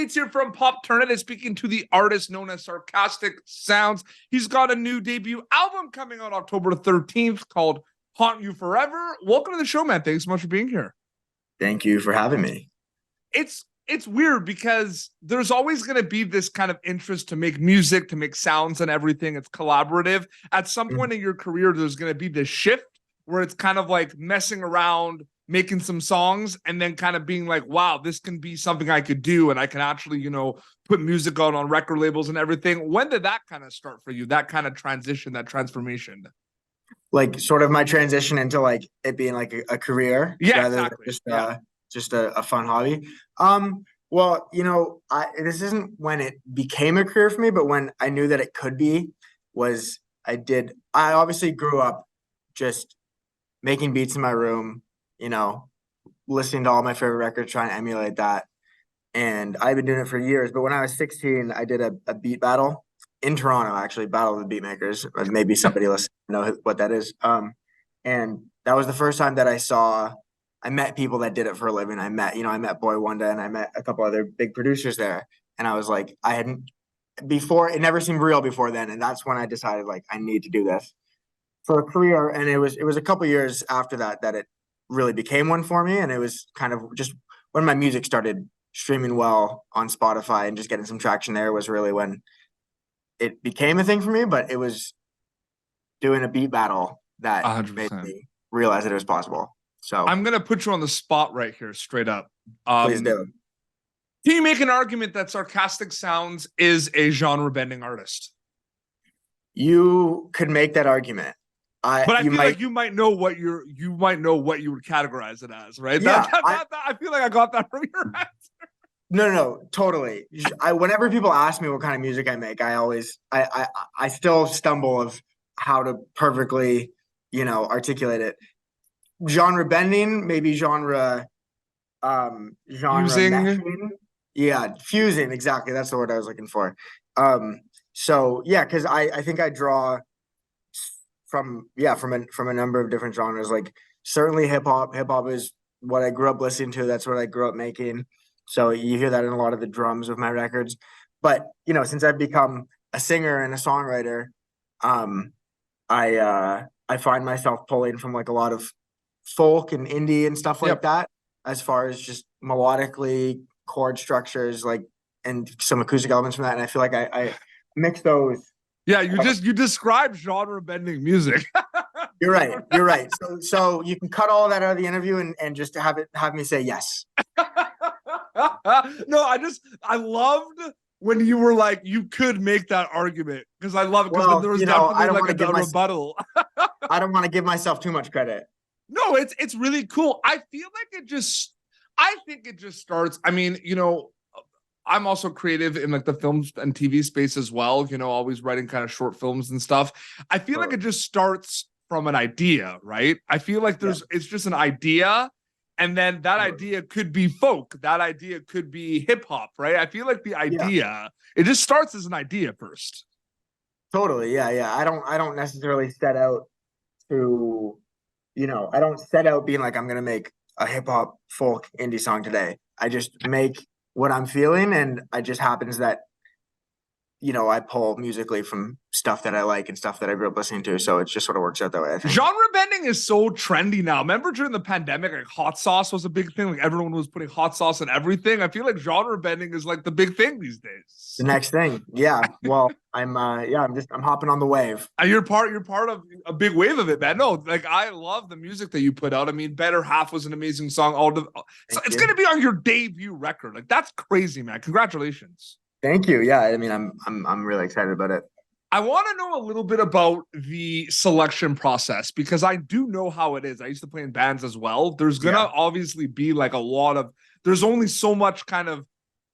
updates here from Pop Turnet, speaking to the artist known as Sarcastic Sounds. He's got a new debut album coming out October 13th called Haunt You Forever. Welcome to the show, man. Thanks so much for being here. Thank you for having me. It's weird because there's always going to be this kind of interest to make music, to make sounds and everything. It's collaborative. At some point in your career, there's going to be this shift where it's kind of like messing around, making some songs, and then kind of being like, wow, this can be something I could do. And I can actually, put music out on record labels and everything. When did that kind of start for you? That kind of transition, that transformation? Like sort of my transition into like it being like a career. Yeah, rather exactly. than just a fun hobby. Well, this isn't when it became a career for me, but when I knew that it could be was I obviously grew up just making beats in my room, listening to all my favorite records, trying to emulate that. And I've been doing it for years. But when I was 16, I did a beat battle in Toronto, actually, Battle of the Beat Makers. Maybe somebody listening know what that is. And that was the first time that I met people that did it for a living. I met Boy Wonder, and I met a couple other big producers there. And I was like, it never seemed real before then. And that's when I decided like, I need to do this for a career. And it was a couple years after that it really became one for me. And it was kind of just when my music started streaming well on Spotify and just getting some traction there was really when it became a thing for me. But it was doing a beat battle that 100%. made me realize that it was possible. So I'm going to put you on the spot right here, straight up. Please do. Can you make an argument that Sarcastic Sounds is a genre-bending artist? You could make that argument. But I feel like you might know what you would categorize it as, right? Yeah, I feel like I got that from your answer. No, totally. Whenever people ask me what kind of music I make, I still stumble of how to perfectly, articulate it. Genre bending, maybe genre fusing. Meshing. Yeah, fusing, exactly. That's the word I was looking for. So yeah, because I think I draw from a number of different genres. Like certainly hip hop. Hip hop is what I grew up listening to. That's what I grew up making. So you hear that in a lot of the drums of my records. But since I've become a singer and a songwriter, I find myself pulling from like a lot of folk and indie and stuff like that, as far as just melodically chord structures, like, and some acoustic elements from that. And I feel like I mix those. Yeah, you describe genre bending music. You're right. So you can cut all that out of the interview and just have me say yes. No, I loved when you were like, you could make that argument, because I love it, because there was definitely like a rebuttal. I don't want to give myself too much credit. No, it's really cool. I think it just starts. I mean, I'm also creative in like the films and TV space as well, always writing kind of short films and stuff. I feel like it just starts from an idea, right? I feel like it's just an idea, and then that idea could be folk, that idea could be hip hop, right? I feel like the idea, it just starts as an idea first. Totally, yeah. I don't necessarily set out to, I don't set out being like, I'm gonna make a hip hop folk indie song today. I just make what I'm feeling, and it just happens that I pull musically from stuff that I like and stuff that I grew up listening to. So it just sort of works out that way, I think. Genre bending is so trendy now. Remember during the pandemic, like hot sauce was a big thing. Like everyone was putting hot sauce in everything. I feel like genre bending is like the big thing these days. The next thing. Yeah. Well, I'm hopping on the wave. You're part of a big wave of it, man. No, like I love the music that you put out. I mean, Better Half was an amazing song. It's going to be on your debut record. Like that's crazy, man. Congratulations. Thank you. Yeah, I mean, I'm really excited about it. I want to know a little bit about the selection process, because I do know how it is. I used to play in bands as well. There's going to obviously be like there's only so much kind of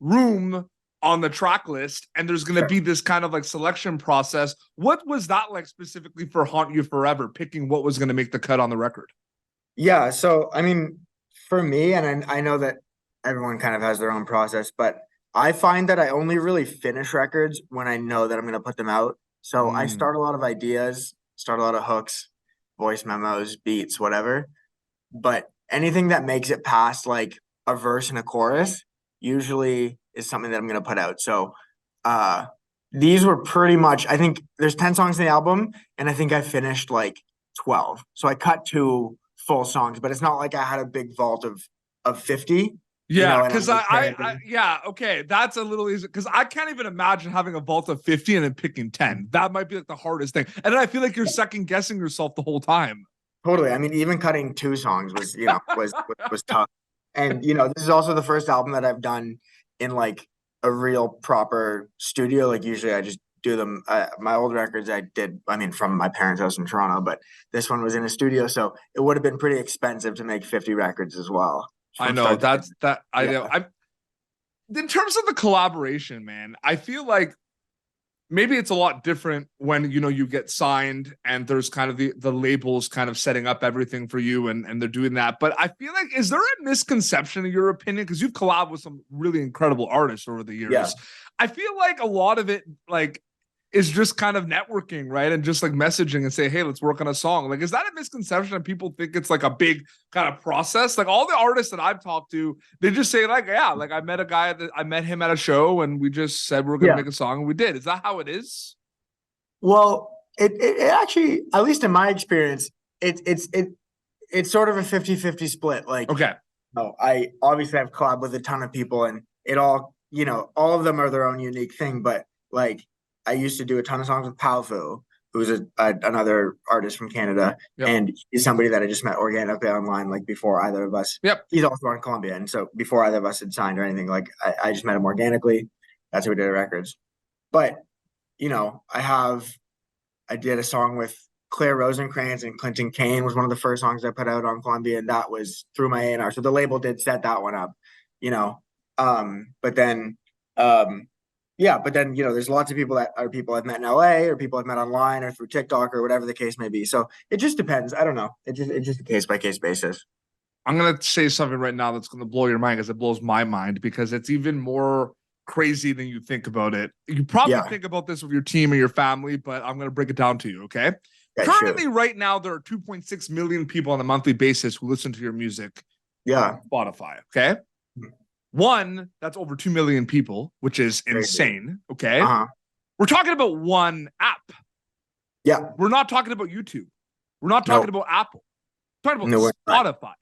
room on the track list, and there's going to be this kind of like selection process. What was that like specifically for Haunt You Forever, picking what was going to make the cut on the record? Yeah. So, I mean, for me, and I know that everyone kind of has their own process, but I find that I only really finish records when I know that I'm going to put them out. So I start a lot of ideas, start a lot of hooks, voice memos, beats, whatever. But anything that makes it past like a verse and a chorus, usually is something that I'm gonna put out. So these were pretty much, I think there's 10 songs in the album, and I think I finished like 12. So I cut 2 full songs, but it's not like I had a big vault of 50. Yeah, And because yeah, okay, that's a little easy because I can't even imagine having a vault of 50 and then picking 10. That might be like the hardest thing. And then I feel like you're second guessing yourself the whole time. Totally. I mean, even cutting 2 songs was, was tough. And this is also the first album that I've done in like a real proper studio. Like usually I just do them. My old records I did, from my parents' house in Toronto, but this one was in a studio, so it would have been pretty expensive to make 50 records as well. I know I know. I'm in terms of the collaboration, man, I feel like maybe it's a lot different when you get signed and there's kind of the labels kind of setting up everything for you and they're doing that. But I feel like, is there a misconception in your opinion? Because you've collabed with some really incredible artists over the years. Yeah. I feel like a lot of it is just kind of networking, right? And just like messaging and say, hey, let's work on a song. Like, is that a misconception? And people think it's like a big kind of process. Like all the artists that I've talked to, they just say like, yeah, like I met him at a show and we just said we're gonna make a song and we did. Is that how it is? Well, it actually, at least in my experience, it's sort of a 50-50 split. Like, okay. I obviously have collabed with a ton of people and it all, all of them are their own unique thing, but like, I used to do a ton of songs with Palfu, who's another artist from Canada, and he's somebody that I just met organically online, like before either of us. He's also on Columbia, and so before either of us had signed or anything, like I just met him organically. That's how we did our records. But I did a song with Claire Rosinkranz and Clinton Kane was one of the first songs I put out on Columbia, and that was through my A&R. So the label did set that one up, but then. But then, there's lots of people that are people I've met in LA or people I've met online or through TikTok or whatever the case may be. So it just depends. I don't know. It's just a case by case basis. I'm going to say something right now that's going to blow your mind because it blows my mind because it's even more crazy than you think about it. You probably think about this with your team or your family, but I'm going to break it down to you. Okay. Currently, right now, there are 2.6 million people on a monthly basis who listen to your music. On Spotify. Okay. One, that's over 2 million people, which is insane. Okay. We're talking about one app. Yeah. We're not talking about YouTube. We're not talking about Apple. We're talking about Spotify.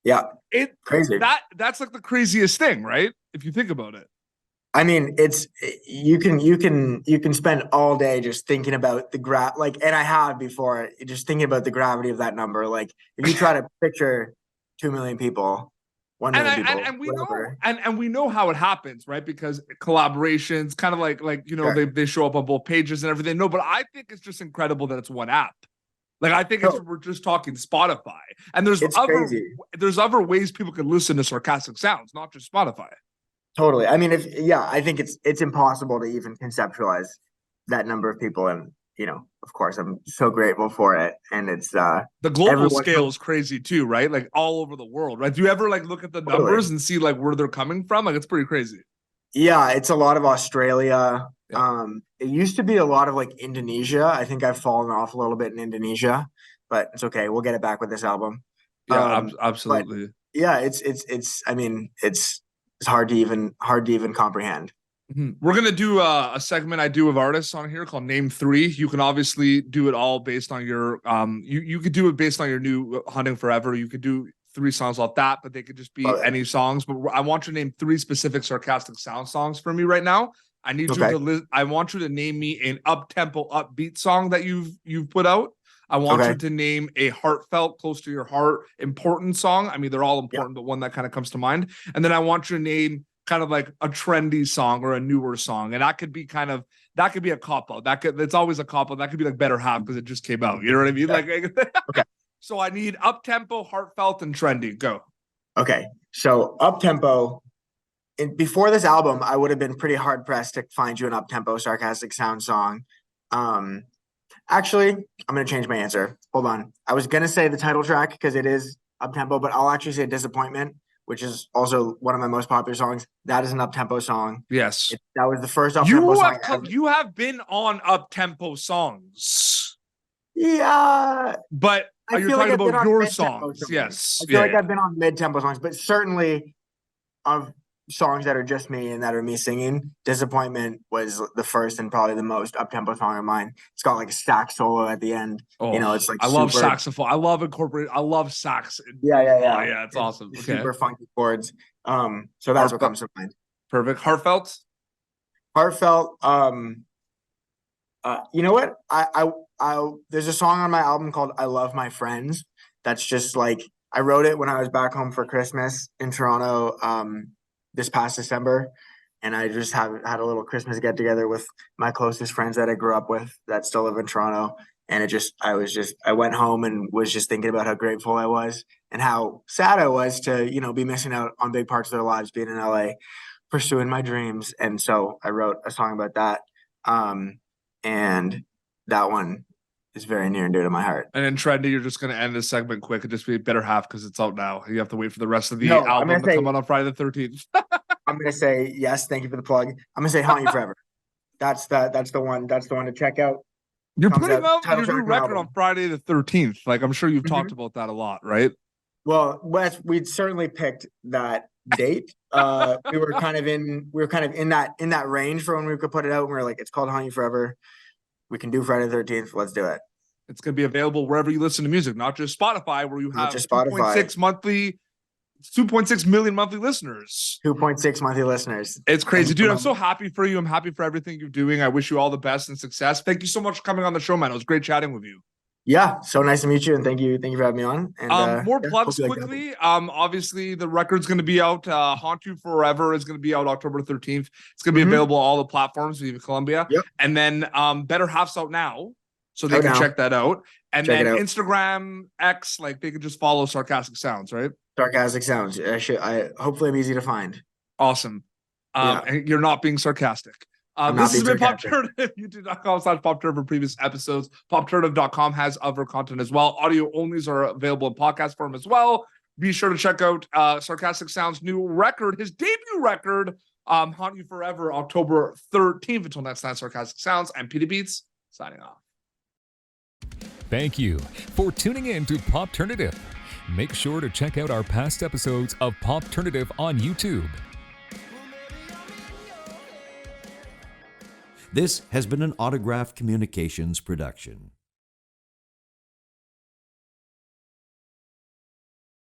Yeah. Crazy. That's like the craziest thing, right? If you think about it. I mean, it's you can spend all day just thinking about the and I have before, just thinking about the gravity of that number. Like if you try to picture 2 million people. And we know how it happens, right? Because collaborations, kind of like they show up on both pages and everything. No, but I think it's just incredible that it's one app. Like I think we're just talking Spotify, and there's other ways people can listen to Sarcastic Sounds, not just Spotify. Totally. I mean, I think it's impossible to even conceptualize that number of people, and of course, I'm so grateful for it. And it's the global scale is crazy too, right? Like all over the world, right? Do you ever look at the numbers and see where they're coming from? Like it's pretty crazy. Yeah, it's a lot of Australia. Yeah. It used to be a lot of Indonesia. I think I've fallen off a little bit in Indonesia, but it's okay. We'll get it back with this album. Yeah, absolutely. Yeah, it's. I mean, it's hard to even comprehend. We're going to do a segment I do with artists on here called Name 3. You can obviously do it all based on your, you could do it based on your new Hunting Forever. You could do 3 songs off that, but they could just be any songs. But I want you to name 3 specific Sarcastic Sound songs for me right now. I need you to I want you to name me an up-tempo, upbeat song that you've put out. I want you to name a heartfelt, close to your heart, important song. I mean, they're all important, but one that kind of comes to mind. And then I want you to name kind of like a trendy song or a newer song. And that could be a cop-out. It's always a cop-out. That could be like Better Half because it just came out. You know what I mean? Okay. So I need up-tempo, heartfelt, and trendy. Go. Okay. So up-tempo. Before this album, I would have been pretty hard-pressed to find you an up-tempo Sarcastic Sound song. Actually, I'm going to change my answer. Hold on. I was going to say the title track because it is up-tempo, but I'll actually say Disappointment, which is also one of my most popular songs. That is an up-tempo song. Yes. That was the first up-tempo song ever. You have been on up-tempo songs. Yeah. But you're talking about your songs. Yes. I feel like I've been on mid-tempo songs, but certainly of songs that are just me and that are me singing. Disappointment was the first and probably the most up-tempo song of mine. It's got like a sax solo at the end. Oh, It's like I love super, saxophone. I love incorporate. I love sax. yeah, Oh, yeah, it's awesome. Okay, super funky chords. So that's what comes to mind. perfect. Heartfelt. Heartfelt. You know what? I there's a song on my album called "I Love My Friends." That's just like I wrote it when I was back home for Christmas in Toronto. This past December, and I just had a little Christmas get together with my closest friends that I grew up with that still live in Toronto. And I went home and was just thinking about how grateful I was and how sad I was to, be missing out on big parts of their lives being in LA, pursuing my dreams. And so I wrote a song about that. And that one is very near and dear to my heart. And then Trendy, you're just going to end this segment quick and just be better half because it's out now. You have to wait for the rest of the album to come out on Friday the 13th. I'm going to say yes. Thank you for the plug. I'm going to say "Haunt You Forever." That's the one. That's the one to check out. You're putting out your new record on Friday the 13th. Like, I'm sure you've talked about that a lot, right? Well, Wes, we'd certainly picked that date. We were kind of in that range for when we could put it out. And we were like, it's called "Haunt You Forever." We can do Friday the 13th. Let's do it. It's going to be available wherever you listen to music, not just Spotify, where you have 2.6 million monthly listeners. 2.6 monthly listeners. It's crazy, dude. I'm so happy for you. I'm happy for everything you're doing. I wish you all the best and success. Thank you so much for coming on the show, man. It was great chatting with you. Yeah, so nice to meet you, and thank you for having me on. And more plugs quickly. Obviously the record's going to be out. "Haunt You Forever" is going to be out October 13th. It's going to be available on all the platforms, Viva Columbia. Yep. And then Better Half's out now, so they can check that out. And then Instagram, X, like they can just follow Sarcastic Sounds, right? Sarcastic Sounds. Hopefully I'm easy to find. Awesome. And you're not being sarcastic. This has been Pop Turnative, youtube.com/PopTurnative for previous episodes. PopTurnative.com has other content as well. Audio onlys are available in podcast form as well. Be sure to check out Sarcastic Sounds' new record, his debut record, "Haunt You Forever," October 13th. Until next time, Sarcastic Sounds. I'm Petey Beats, signing off. Thank you for tuning in to Pop Turnative. Make sure to check out our past episodes of Pop Turnative on YouTube. This has been an Autograph Communications production.